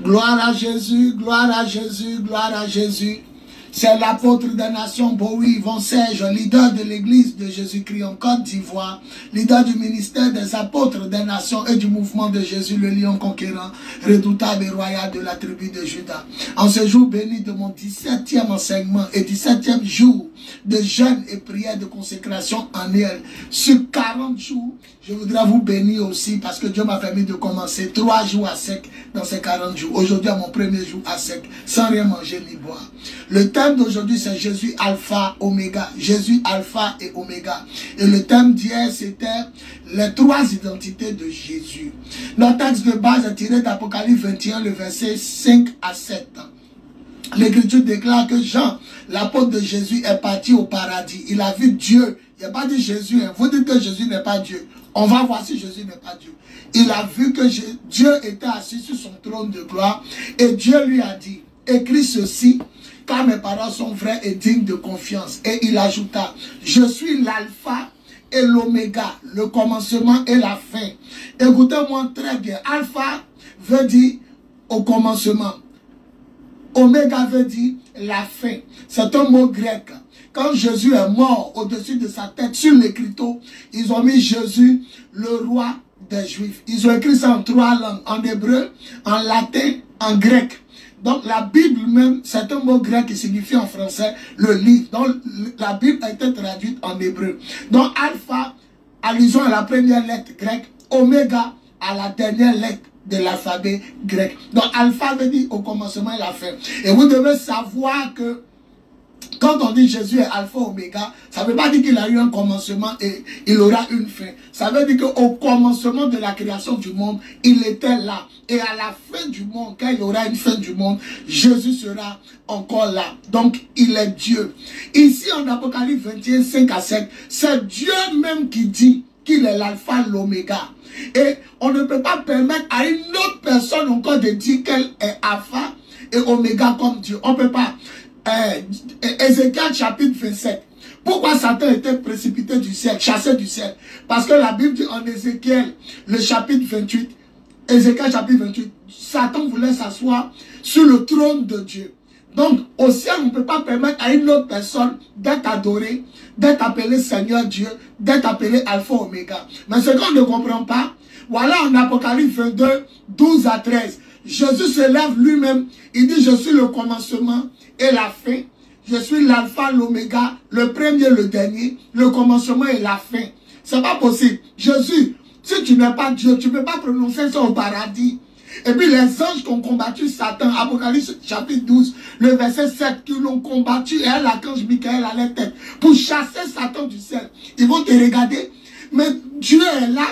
Gloire à Jésus, gloire à Jésus, gloire à Jésus. C'est l'apôtre des nations, Bowie Yvon Serge, leader de l'église de Jésus-Christ en Côte d'Ivoire, leader du ministère des apôtres des nations et du mouvement de Jésus, le lion conquérant, redoutable et royal de la tribu de Juda. En ce jour béni de mon 17e enseignement et 17e jour de jeûne et prière de consécration annuelle, sur 40 jours, je voudrais vous bénir aussi parce que Dieu m'a permis de commencer 3 jours à sec dans ces 40 jours. Aujourd'hui, à mon premier jour à sec, sans rien manger ni boire. Le thème d'aujourd'hui, c'est Jésus Alpha, Oméga. Jésus Alpha et Oméga. Et le thème d'hier, c'était les 3 identités de Jésus. Notre texte de base est tiré d'Apocalypse 21, le verset 5 à 7. L'Écriture déclare que Jean, l'apôtre de Jésus, est parti au paradis. Il a vu Dieu. Il n'a pas dit Jésus. Hein. Vous dites que Jésus n'est pas Dieu. On va voir si Jésus n'est pas Dieu. Il a vu que Dieu était assis sur son trône de gloire. Et Dieu lui a dit, écris ceci, car mes paroles sont vraies et dignes de confiance. Et il ajouta, je suis l'alpha et l'oméga, le commencement et la fin. Écoutez-moi très bien. Alpha veut dire au commencement. Oméga veut dire la fin. C'est un mot grec. Quand Jésus est mort au-dessus de sa tête, sur l'écriteau, ils ont mis Jésus, le roi des Juifs. Ils ont écrit ça en 3 langues, en hébreu, en latin, en grec. Donc la Bible même, c'est un mot grec qui signifie en français le livre. Donc la Bible a été traduite en hébreu. Donc alpha, allusion à la première lettre grecque, oméga à la dernière lettre de l'alphabet grec. Donc alpha veut dire au commencement et la fin. Et vous devez savoir que quand on dit Jésus est alpha oméga, ça ne veut pas dire qu'il a eu un commencement et il aura une fin. Ça veut dire qu'au commencement de la création du monde, il était là. Et à la fin du monde, quand il y aura une fin du monde, Jésus sera encore là. Donc, il est Dieu. Ici, en Apocalypse 21, 5 à 7, c'est Dieu même qui dit qu'il est l'alpha, l'oméga. Et on ne peut pas permettre à une autre personne encore de dire qu'elle est alpha et oméga comme Dieu. On ne peut pas. Ézéchiel chapitre 27. Pourquoi Satan était précipité du ciel, chassé du ciel? Parce que la Bible dit en Ézéchiel, le chapitre 28, Ézéchiel chapitre 28, Satan voulait s'asseoir sur le trône de Dieu. Donc, au ciel, on ne peut pas permettre à une autre personne d'être adorée, d'être appelé Seigneur Dieu, d'être appelé Alpha Oméga. Mais ce qu'on ne comprend pas, voilà en Apocalypse 22, 12 à 13. Jésus se lève lui-même, il dit, je suis le commencement et la fin. Je suis l'alpha, l'oméga, le premier, le dernier, le commencement et la fin. C'est pas possible. Jésus, si tu n'es pas Dieu, tu ne peux pas prononcer ça au paradis. Et puis les anges qui ont combattu Satan, Apocalypse chapitre 12, le verset 7, qui l'ont combattu, et l'archange Michael à leur tête, pour chasser Satan du ciel. Ils vont te regarder, mais Dieu est là,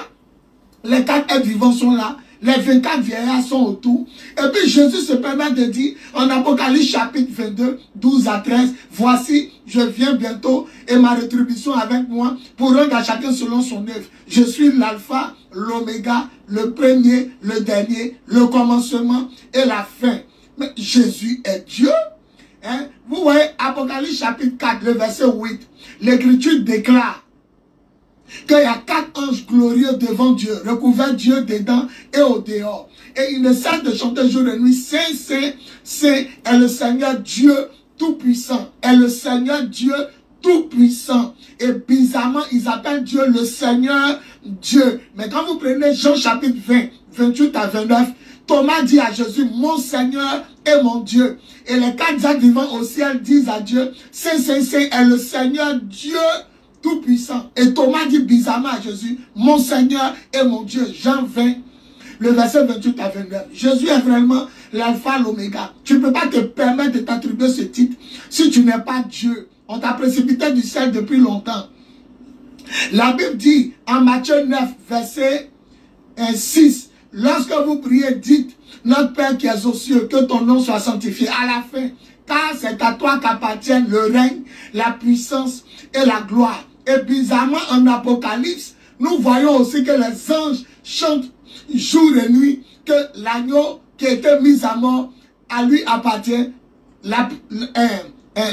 les 4 êtres vivants sont là, les 24 vieillards sont autour. Et puis Jésus se permet de dire en Apocalypse chapitre 22, 12 à 13, voici, je viens bientôt et ma rétribution avec moi pour rendre à chacun selon son œuvre. Je suis l'alpha, l'oméga, le premier, le dernier, le commencement et la fin. Mais Jésus est Dieu. Hein? Vous voyez, Apocalypse chapitre 4, le verset 8, l'Écriture déclare qu'il y a 4 anges glorieux devant Dieu, recouverts Dieu dedans et au dehors. Et ils ne cessent de chanter jour et nuit, Saint, Saint, Saint est le Seigneur Dieu Tout-Puissant. Est le Seigneur Dieu Tout-Puissant. Et bizarrement, ils appellent Dieu le Seigneur Dieu. Mais quand vous prenez Jean chapitre 20, 28 à 29, Thomas dit à Jésus, mon Seigneur et mon Dieu. Et les 4 êtres vivants au ciel disent à Dieu, Saint, Saint, Saint est le Seigneur Dieu Tout-Puissant. Et Thomas dit bizarrement à Jésus, mon Seigneur et mon Dieu. Jean 20, le verset 28 à 29. Jésus est vraiment l'alpha, l'oméga. Tu ne peux pas te permettre de t'attribuer ce titre si tu n'es pas Dieu. On t'a précipité du ciel depuis longtemps. La Bible dit en Matthieu 9, verset 6, lorsque vous priez, dites, notre Père qui est aux cieux, que ton nom soit sanctifié. À la fin, car c'est à toi qu'appartiennent le règne, la puissance et la gloire. Et bizarrement, en Apocalypse, nous voyons aussi que les anges chantent jour et nuit, que l'agneau qui a été mis à mort, à lui appartient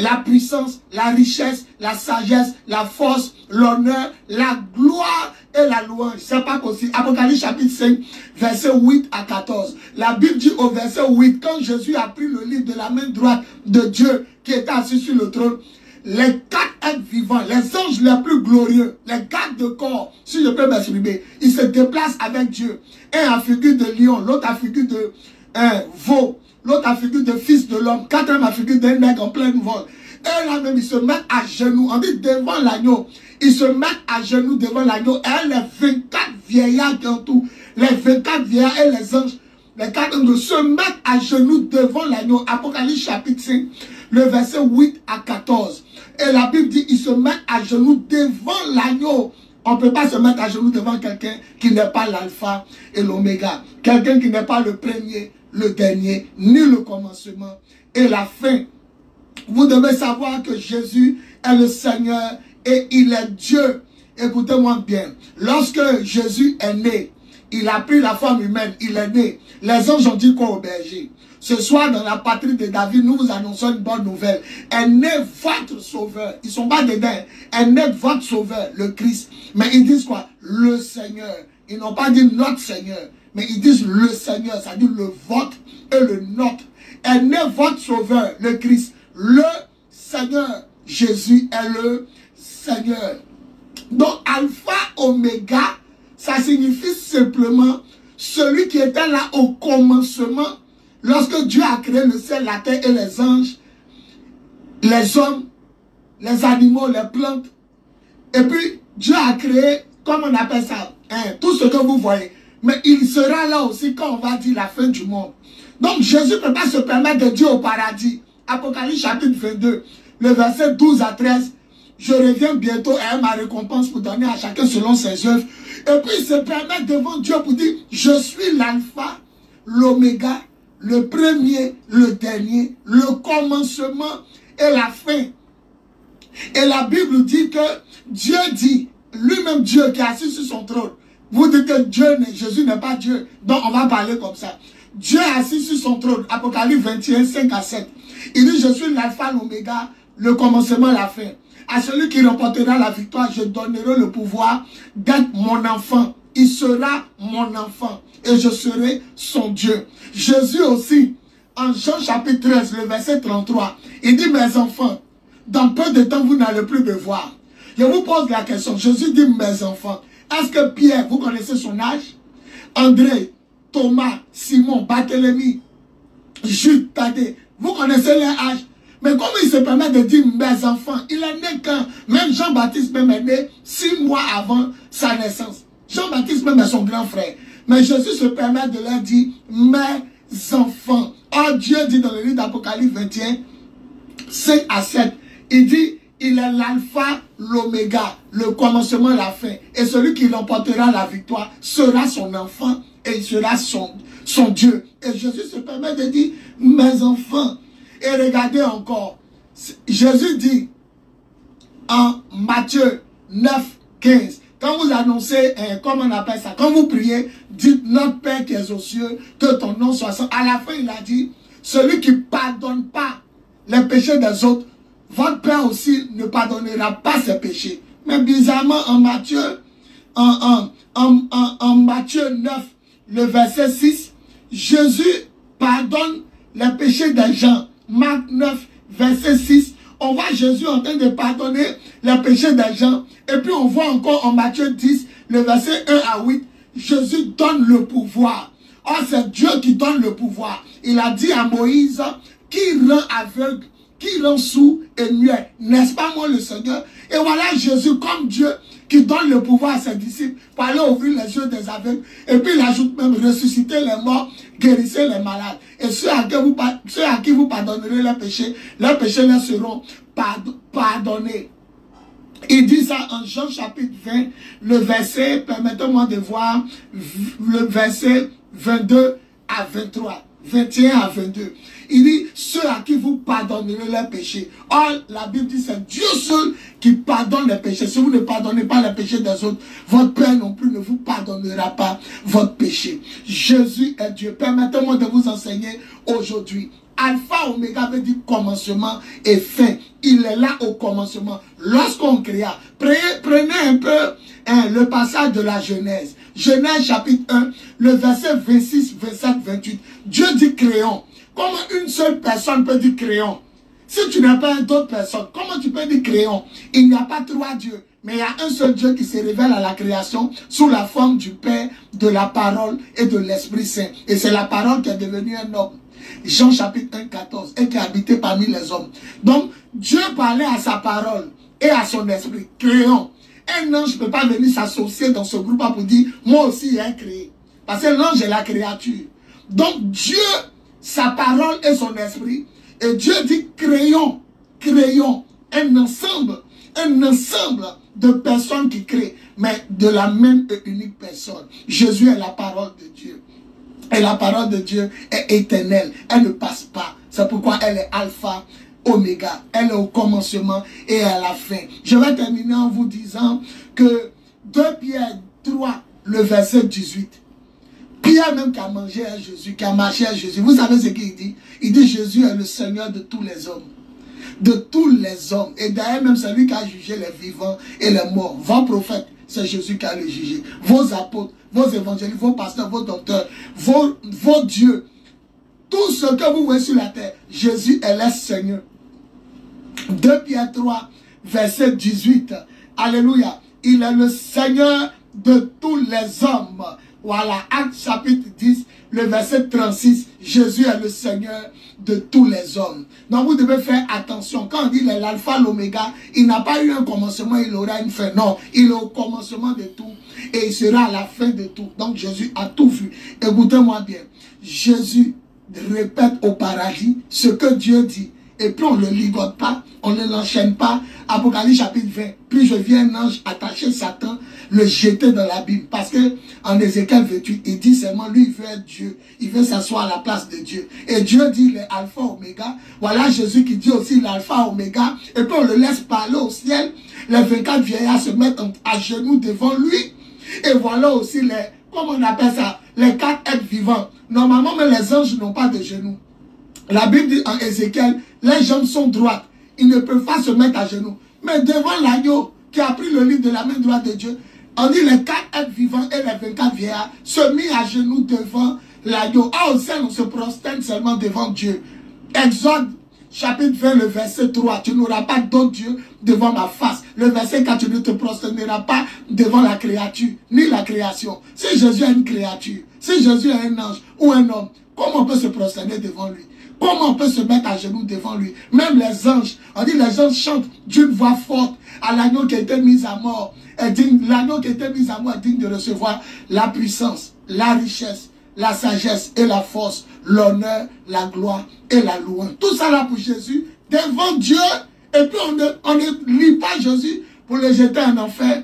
la puissance, la richesse, la sagesse, la force, l'honneur, la gloire et la louange. C'est pas possible. Apocalypse chapitre 5, verset 8 à 14. La Bible dit au verset 8, quand Jésus a pris le livre de la main droite de Dieu qui était assis sur le trône, les 4 êtres vivants, les anges les plus glorieux, les gardes de corps, si je peux m'exprimer, ils se déplacent avec Dieu. Un en figure de lion, l'autre en figure de veau, l'autre en figure de fils de l'homme, quatrième en figure d'un nègre en plein vol. Et là même, ils se mettent à genoux, on dit devant l'agneau. Ils se mettent à genoux devant l'agneau. Et les 24 vieillards qui entourent, les 24 vieillards et les anges, les 4 anges se mettent à genoux devant l'agneau. Apocalypse chapitre 5, le verset 8 à 14. Et la Bible dit, ils se mettent à genoux devant l'agneau. On ne peut pas se mettre à genoux devant quelqu'un qui n'est pas l'alpha et l'oméga. Quelqu'un qui n'est pas le premier, le dernier, ni le commencement et la fin. Vous devez savoir que Jésus est le Seigneur et il est Dieu. Écoutez-moi bien. Lorsque Jésus est né, il a pris la forme humaine, il est né. Les anges ont dit quoi au berger? Ce soir, dans la patrie de David, nous vous annonçons une bonne nouvelle. Est né votre sauveur. Ils ne sont pas dedans. Est né votre sauveur, le Christ. Mais ils disent quoi? Le Seigneur. Ils n'ont pas dit notre Seigneur. Mais ils disent le Seigneur. C'est-à-dire le vôtre et le nôtre. Est né votre sauveur, le Christ. Le Seigneur. Jésus est le Seigneur. Donc, Alpha, Oméga, ça signifie simplement celui qui était là au commencement. Lorsque Dieu a créé le ciel, la terre et les anges, les hommes, les animaux, les plantes. Et puis, Dieu a créé, comme on appelle ça, tout ce que vous voyez. Mais il sera là aussi quand on va dire la fin du monde. Donc, Jésus ne peut pas se permettre de dire au paradis. Apocalypse chapitre 22, le verset 12 à 13. Je reviens bientôt et ma récompense pour donner à chacun selon ses œuvres. Et puis, il se permet devant Dieu pour dire, je suis l'alpha, l'oméga, le premier, le dernier, le commencement et la fin. Et la Bible dit que Dieu dit, lui-même Dieu qui est assis sur son trône. Vous dites que Jésus n'est pas Dieu. Donc on va parler comme ça. Dieu est assis sur son trône. Apocalypse 21, 5 à 7. Il dit, je suis l'alpha, l'oméga, le commencement, la fin. À celui qui remportera la victoire, je donnerai le pouvoir d'être mon enfant. Il sera mon enfant et je serai son Dieu. Jésus aussi, en Jean chapitre 13, le verset 33, il dit, mes enfants, dans peu de temps, vous n'allez plus me voir. Je vous pose la question. Jésus dit, mes enfants, est-ce que Pierre, vous connaissez son âge? André, Thomas, Simon, Barthélemy, Jude, Thaddée, vous connaissez leur âge? Mais comment il se permet de dire mes enfants? Il est né quand? Même Jean-Baptiste même est né 6 mois avant sa naissance. Jean-Baptiste même est son grand frère. Mais Jésus se permet de leur dire mes enfants. Oh, Dieu dit dans le livre d'Apocalypse 21, 5 à 7, il dit, il est l'alpha, l'oméga, le commencement, la fin. Et celui qui remportera la victoire sera son enfant et il sera son Dieu. Et Jésus se permet de dire, mes enfants. Et regardez encore, Jésus dit en Matthieu 9, 15, quand vous annoncez, comment on appelle ça, quand vous priez, dites notre Père qui est aux cieux, que ton nom soit saint. À la fin, il a dit, celui qui ne pardonne pas les péchés des autres, votre Père aussi ne pardonnera pas ses péchés. Mais bizarrement, en Matthieu, en Matthieu 9, le verset 6, Jésus pardonne les péchés des gens. Marc 9, verset 6, on voit Jésus en train de pardonner les péchés des gens. Et puis on voit encore en Matthieu 10, le verset 1 à 8, Jésus donne le pouvoir. Or, c'est Dieu qui donne le pouvoir. Il a dit à Moïse, qui rend aveugle, qui rend sourd et muet, n'est-ce pas moi le Seigneur? Et voilà Jésus comme Dieu qui donne le pouvoir à ses disciples pour aller ouvrir les yeux des aveugles. Et puis il ajoute même ressusciter les morts, guérissez les malades. Et ceux à qui vous pardonnerez leurs péchés leur seront pardonnés. Il dit ça en Jean chapitre 20, le verset, permettez-moi de voir, le verset 22 à 23. 21 à 22. Il dit, ceux à qui vous pardonnerez leurs péchés. Or, la Bible dit, c'est Dieu seul qui pardonne les péchés. Si vous ne pardonnez pas les péchés des autres, votre Père non plus ne vous pardonnera pas votre péché. Jésus est Dieu. Permettez-moi de vous enseigner aujourd'hui. Alpha, oméga veut dire commencement et fin. Il est là au commencement. Lorsqu'on créa, prenez un peu le passage de la Genèse. Genèse chapitre 1, le verset 26, 27, 28. Dieu dit créons. Comment une seule personne peut dire créons? Si tu n'as pas d'autres personnes, comment tu peux dire créons? Il n'y a pas trois dieux, mais il y a un seul Dieu qui se révèle à la création sous la forme du Père, de la parole et de l'Esprit Saint. Et c'est la parole qui est devenue un homme. Jean chapitre 1, 14, et qui habitait parmi les hommes. Donc, Dieu parlait à sa parole et à son esprit. Créons. Un ange ne peut pas venir s'associer dans ce groupe pour dire, moi aussi, il est créé. Parce que l'ange est la créature. Donc, Dieu, sa parole et son esprit. Et Dieu dit, créons, créons un ensemble de personnes qui créent, mais de la même et unique personne. Jésus est la parole de Dieu. Et la parole de Dieu est éternelle. Elle ne passe pas. C'est pourquoi elle est alpha, oméga. Elle est au commencement et à la fin. Je vais terminer en vous disant que 2 Pierre 3, le verset 18. Pierre même qui a mangé à Jésus, qui a marché à Jésus. Vous savez ce qu'il dit? Il dit Jésus est le Seigneur de tous les hommes. De tous les hommes. Et d'ailleurs même c'est lui qui a jugé les vivants et les morts. Vos prophètes, c'est Jésus qui a les jugé. Vos apôtres, vos évangélistes, vos pasteurs, vos docteurs, vos dieux, tout ce que vous voyez sur la terre, Jésus est le Seigneur. 2 Pierre 3, verset 18. Alléluia. Il est le Seigneur de tous les hommes. Voilà, Actes chapitre 10, le verset 36. Jésus est le Seigneur de tous les hommes. Donc vous devez faire attention. Quand on dit l'alpha, l'oméga, il n'a pas eu un commencement, il aura une fin. Non, il est au commencement de tout et il sera à la fin de tout. Donc Jésus a tout vu. Écoutez-moi bien. Jésus répète au paradis ce que Dieu dit. Et puis on ne le ligote pas, on ne l'enchaîne pas. Apocalypse chapitre 20. Puis je viens un ange attacher Satan, le jeter dans l'abîme. Parce que en Ézéchiel 28, il dit seulement lui, il veut être Dieu. Il veut s'asseoir à la place de Dieu. Et Dieu dit les alpha, oméga. Voilà Jésus qui dit aussi l'alpha, oméga. Et puis on le laisse parler au ciel. Les 24 vieillards se mettent à genoux devant lui. Et voilà aussi les, comment on appelle ça, les 4 êtres vivants. Normalement, mais les anges n'ont pas de genoux. La Bible dit en Ézéchiel, les jambes sont droites. Ils ne peuvent pas se mettre à genoux. Mais devant l'agneau qui a pris le livre de la main droite de Dieu, on dit les 4 êtres vivants et les 24 vieillards se mis à genoux devant l'agneau. Ah, au ciel, on se prosterne seulement devant Dieu. Exode chapitre 20, le verset 3. Tu n'auras pas d'autre Dieu devant ma face. Le verset 4, tu ne te prosterneras pas devant la créature, ni la création. Si Jésus est une créature, si Jésus est un ange ou un homme, comment on peut se prosterner devant lui? Comment on peut se mettre à genoux devant lui? Même les anges, on dit les anges chantent d'une voix forte à l'agneau qui a été mis à mort. L'agneau qui a été mis à mort est digne de recevoir la puissance, la richesse, la sagesse et la force, l'honneur, la gloire et la louange. Tout ça là pour Jésus, devant Dieu. Et puis on ne lit pas Jésus pour le jeter en enfer.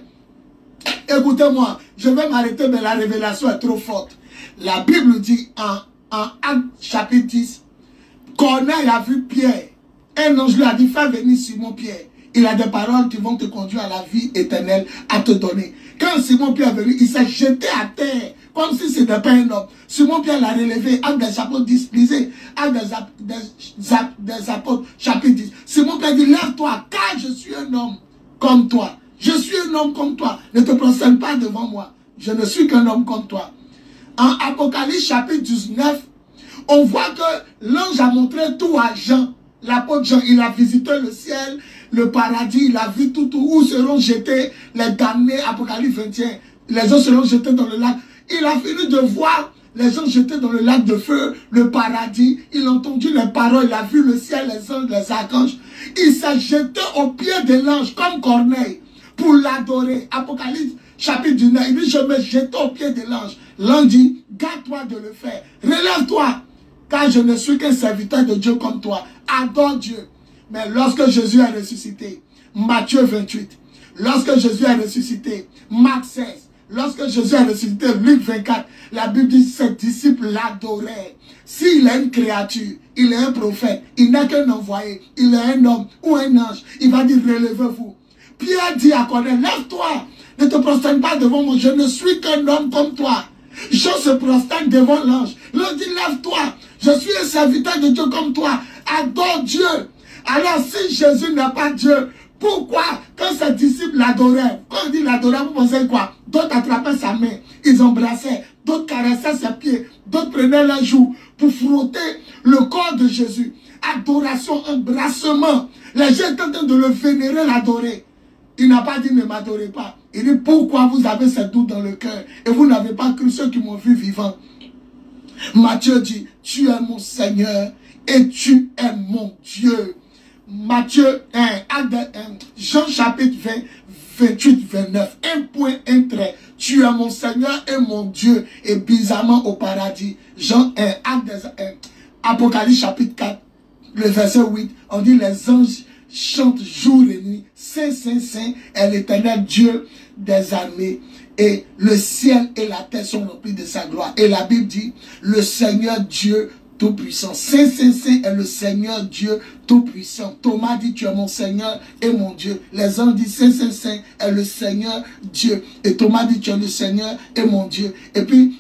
Écoutez-moi, je vais m'arrêter, mais la révélation est trop forte. La Bible dit en Actes chapitre 10, Corneille a vu Pierre. Un ange lui a dit, fais venir Simon Pierre. Il a des paroles qui vont te conduire à la vie éternelle à te donner. Quand Simon Pierre est venu, il s'est jeté à terre, comme si ce n'était pas un homme. Simon Pierre l'a relevé. Actes des apôtres 10, lisez. Actes des apôtres, chapitre 10. Simon Pierre dit, lève-toi, car je suis un homme comme toi. Je suis un homme comme toi. Ne te prosterne pas devant moi. Je ne suis qu'un homme comme toi. En Apocalypse chapitre 19, on voit que l'ange a montré tout à Jean. L'apôtre Jean, il a visité le ciel, le paradis, il a vu tout où seront jetés les damnés. Apocalypse 21, les gens seront jetés dans le lac. Il a fini de voir les gens jetés dans le lac de feu, le paradis. Il a entendu les paroles, il a vu le ciel, les anges, les archanges. Il s'est jeté au pied de l'ange comme Corneille pour l'adorer. Apocalypse chapitre 19, il dit, je me jette au pied de l'ange. L'ange dit, garde-toi de le faire. Relève-toi, car je ne suis qu'un serviteur de Dieu comme toi. Adore Dieu. Mais lorsque Jésus est ressuscité, Matthieu 28, lorsque Jésus est ressuscité, Marc 16, lorsque Jésus est ressuscité, Luc 24, la Bible dit, ses disciples l'adoraient. S'il est une créature, il est un prophète, il n'est qu'un envoyé, il est un homme ou un ange, il va dire, relevez-vous. Pierre dit à Corneille, lève-toi, ne te prosterne pas devant moi, je ne suis qu'un homme comme toi. Jean se prosterne devant l'ange. L'ange dit, lève-toi, Je suis un serviteur de Dieu comme toi. Adore Dieu. Alors si Jésus n'est pas Dieu, pourquoi quand ses disciples l'adoraient, quand on dit l'adoraient, vous pensez quoi? D'autres attrapaient sa main, ils embrassaient, d'autres caressaient ses pieds, d'autres prenaient leurs joues pour frotter le corps de Jésus. Adoration, embrassement. Les gens étaient en train de le vénérer, l'adorer. Il n'a pas dit ne m'adorez pas. Il dit pourquoi vous avez cette doute dans le cœur et vous n'avez pas cru ceux qui m'ont vu vivant. Matthieu dit, tu es mon Seigneur et tu es mon Dieu. Matthieu 1, Jean chapitre 20, 28, 29, un point, un trait. Tu es mon Seigneur et mon Dieu. Et bizarrement au paradis, Jean 1, Apocalypse chapitre 4, le verset 8, on dit les anges chantent jour et nuit. Saint, Saint, Saint est l'Éternel Dieu des armées. Et le ciel et la terre sont remplis de sa gloire. Et la Bible dit, le Seigneur Dieu Tout-Puissant. Saint, Saint, Saint est le Seigneur Dieu Tout-Puissant. Thomas dit, tu es mon Seigneur et mon Dieu. Les anges disent, Saint, Saint, Saint est le Seigneur Dieu. Et Thomas dit, tu es le Seigneur et mon Dieu. Et puis,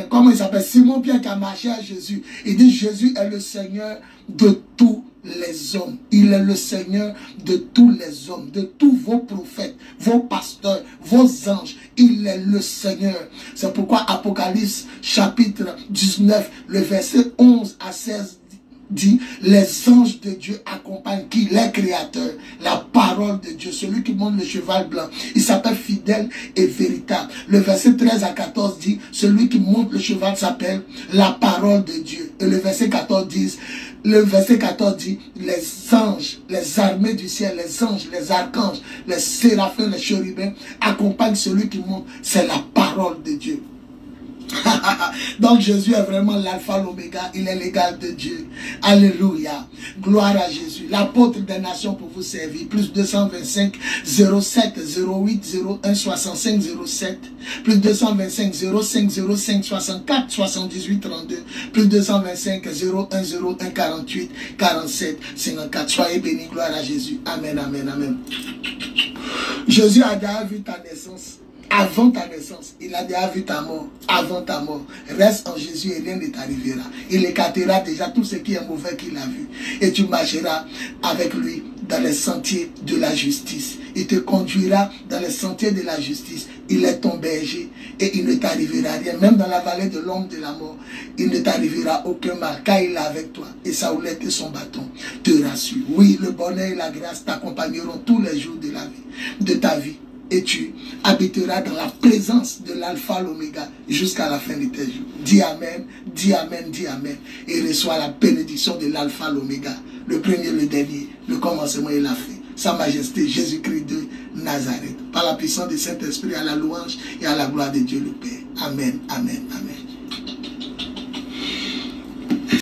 comment il s'appelle? Simon Pierre qui a marché à Jésus. Il dit, Jésus est le Seigneur de tous les hommes. Il est le Seigneur de tous les hommes, de tous vos prophètes, vos pasteurs, vos anges. Il est le Seigneur. C'est pourquoi Apocalypse chapitre 19, le verset 11 à 16 dit, les anges de Dieu accompagnent qui? Les créateurs, la parole de Dieu, celui qui monte le cheval blanc. Il s'appelle fidèle et véritable. Le verset 13 à 14 dit, celui qui monte le cheval s'appelle la parole de Dieu. Et le verset 14 dit, les anges, les armées du ciel, les anges, les archanges, les séraphins, les chérubins accompagnent celui qui monte. C'est la parole de Dieu. Donc Jésus est vraiment l'alpha, l'oméga, il est l'égal de Dieu. Alléluia. Gloire à Jésus. L'apôtre des nations pour vous servir. Plus 225 07 08 01 65 07. Plus 225 05 05 64 78 32. Plus 225 01 01 48 47 54. Soyez bénis. Gloire à Jésus. Amen, amen, amen. Jésus a déjà vu ta naissance. Avant ta naissance, il a déjà vu ta mort. Avant ta mort, reste en Jésus et rien ne t'arrivera. Il écartera déjà tout ce qui est mauvais qu'il a vu. Et tu marcheras avec lui dans les sentiers de la justice. Il te conduira dans les sentiers de la justice. Il est ton berger et il ne t'arrivera rien. Même dans la vallée de l'ombre de la mort, il ne t'arrivera aucun mal car il est avec toi. Et sa houlette et son bâton te rassurent. Oui, le bonheur et la grâce t'accompagneront tous les jours de la vie, de ta vie. Et tu habiteras dans la présence de l'alpha, l'oméga, jusqu'à la fin de tes jours. Dis Amen, dis Amen, dis Amen. Et reçois la bénédiction de l'alpha, l'oméga, le premier, le dernier, le commencement et la fin. Sa Majesté Jésus-Christ de Nazareth. Par la puissance du Saint-Esprit, à la louange et à la gloire de Dieu le Père. Amen, amen, amen.